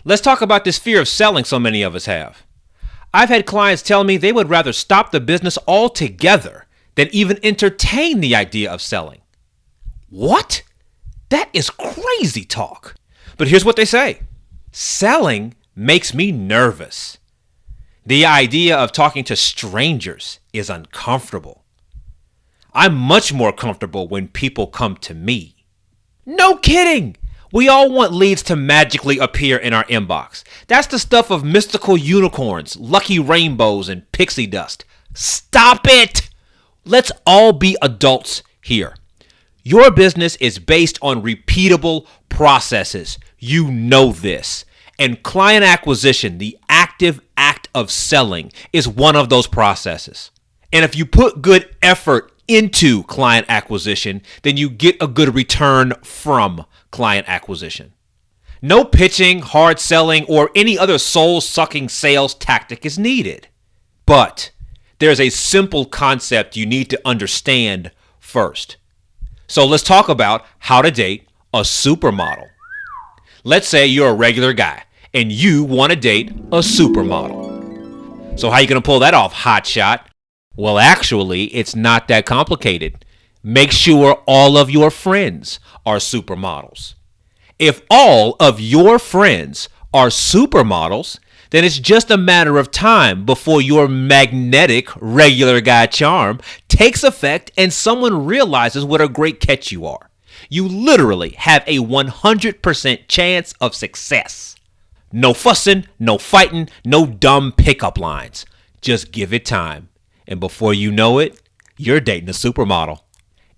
Let's talk about this fear of selling so many of us have. I've had clients tell me they would rather stop the business altogether than even entertain the idea of selling. What? That is crazy talk. But here's what they say. Selling makes me nervous. The idea of talking to strangers is uncomfortable. I'm much more comfortable when people come to me. No kidding! We all want leads to magically appear in our inbox. That's the stuff of mystical unicorns, lucky rainbows, and pixie dust. Stop it! Let's all be adults here. Your business is based on repeatable processes. You know this. And client acquisition, the active act of selling, is one of those processes. And if you put good effort into client acquisition, then you get a good return from client acquisition. No pitching, hard selling, or any other soul-sucking sales tactic is needed. But there's a simple concept you need to understand first. So let's talk about how to date a supermodel. Let's say you're a regular guy and you want to date a supermodel. So how are you going to pull that off, hotshot? Well, actually, it's not that complicated. Make sure all of your friends are supermodels. If all of your friends are supermodels, then it's just a matter of time before your magnetic regular guy charm takes effect and someone realizes what a great catch you are. You literally have a 100% chance of success. No fussing, no fighting, no dumb pickup lines. Just give it time. And before you know it, you're dating a supermodel.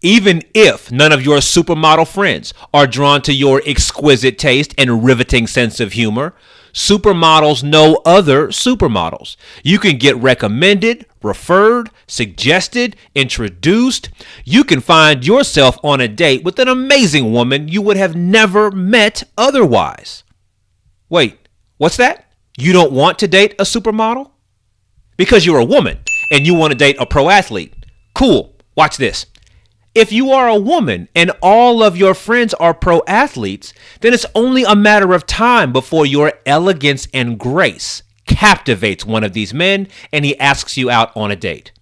Even if none of your supermodel friends are drawn to your exquisite taste and riveting sense of humor, supermodels know other supermodels. You can get recommended, referred, suggested, introduced. You can find yourself on a date with an amazing woman you would have never met otherwise. Wait, what's that? You don't want to date a supermodel? Because you're a woman and you want to date a pro athlete. Cool, watch this. If you are a woman and all of your friends are pro athletes, then it's only a matter of time before your elegance and grace captivates one of these men and he asks you out on a date.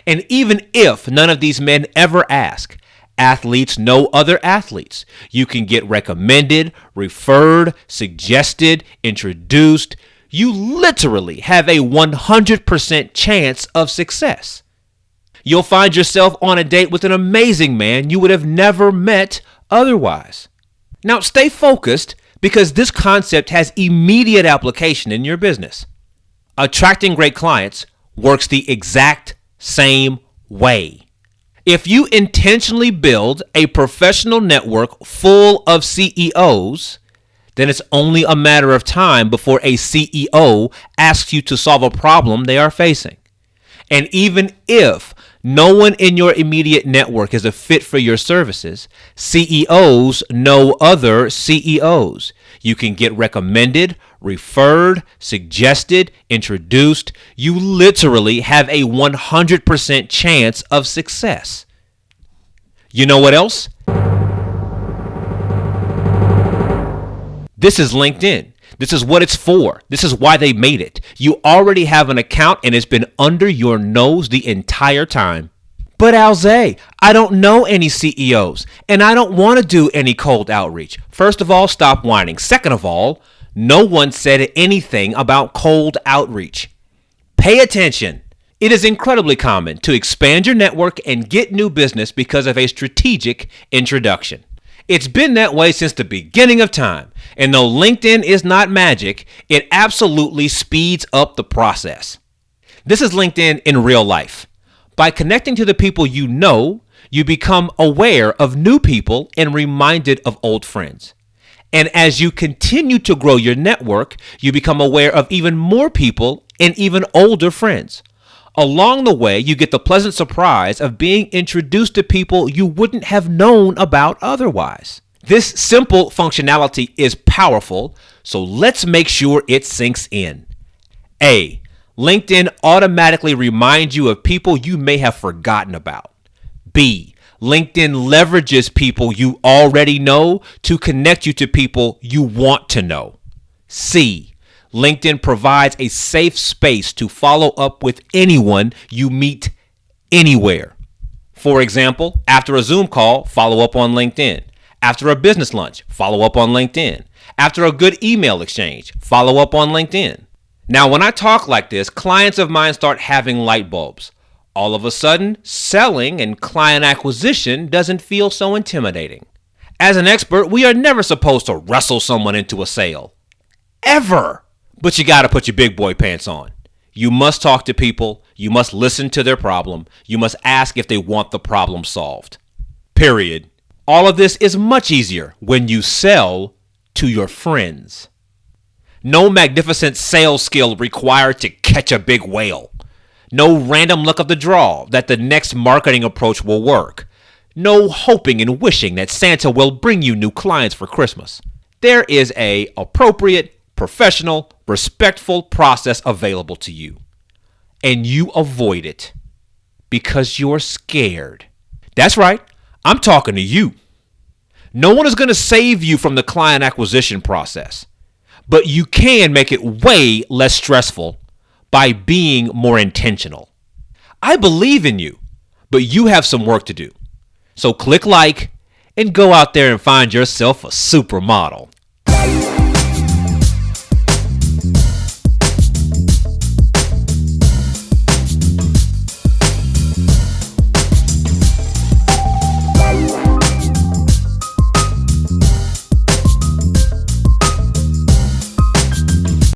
And even if none of these men ever ask, athletes know other athletes. You can get recommended, referred, suggested, introduced. You literally have a 100% chance of success. You'll find yourself on a date with an amazing man you would have never met otherwise. Now, stay focused because this concept has immediate application in your business. Attracting great clients works the exact same way. If you intentionally build a professional network full of CEOs, then it's only a matter of time before a CEO asks you to solve a problem they are facing. And even if no one in your immediate network is a fit for your services, CEOs know other CEOs. You can get recommended, referred, suggested, introduced. You literally have a 100% chance of success. You know what else? This is LinkedIn. This is what it's for. This is why they made it. You already have an account and it's been under your nose the entire time. But Alzay, I don't know any CEOs and I don't want to do any cold outreach. First of all, stop whining. Second of all, no one said anything about cold outreach. Pay attention. It is incredibly common to expand your network and get new business because of a strategic introduction. It's been that way since the beginning of time. And though LinkedIn is not magic, it absolutely speeds up the process. This is LinkedIn in real life. By connecting to the people you know, you become aware of new people and reminded of old friends. And as you continue to grow your network, you become aware of even more people and even older friends. Along the way, you get the pleasant surprise of being introduced to people you wouldn't have known about otherwise. This simple functionality is powerful, so let's make sure it sinks in. A. LinkedIn automatically reminds you of people you may have forgotten about. B. LinkedIn leverages people you already know to connect you to people you want to know. C. LinkedIn provides a safe space to follow up with anyone you meet anywhere. For example, after a Zoom call, follow up on LinkedIn. After a business lunch, follow up on LinkedIn. After a good email exchange, follow up on LinkedIn. Now, when I talk like this, clients of mine start having light bulbs. All of a sudden, selling and client acquisition doesn't feel so intimidating. As an expert, we are never supposed to wrestle someone into a sale. Ever. But you gotta put your big boy pants on. You must talk to people. You must listen to their problem. You must ask if they want the problem solved. Period. All of this is much easier when you sell to your friends. No magnificent sales skill required to catch a big whale. No random luck of the draw that the next marketing approach will work. No hoping and wishing that Santa will bring you new clients for Christmas. There is a appropriate, professional, respectful process available to you. And you avoid it because you're scared. That's right. I'm talking to you. No one is going to save you from the client acquisition process, but you can make it way less stressful by being more intentional. I believe in you, but you have some work to do. So click like and go out there and find yourself a supermodel.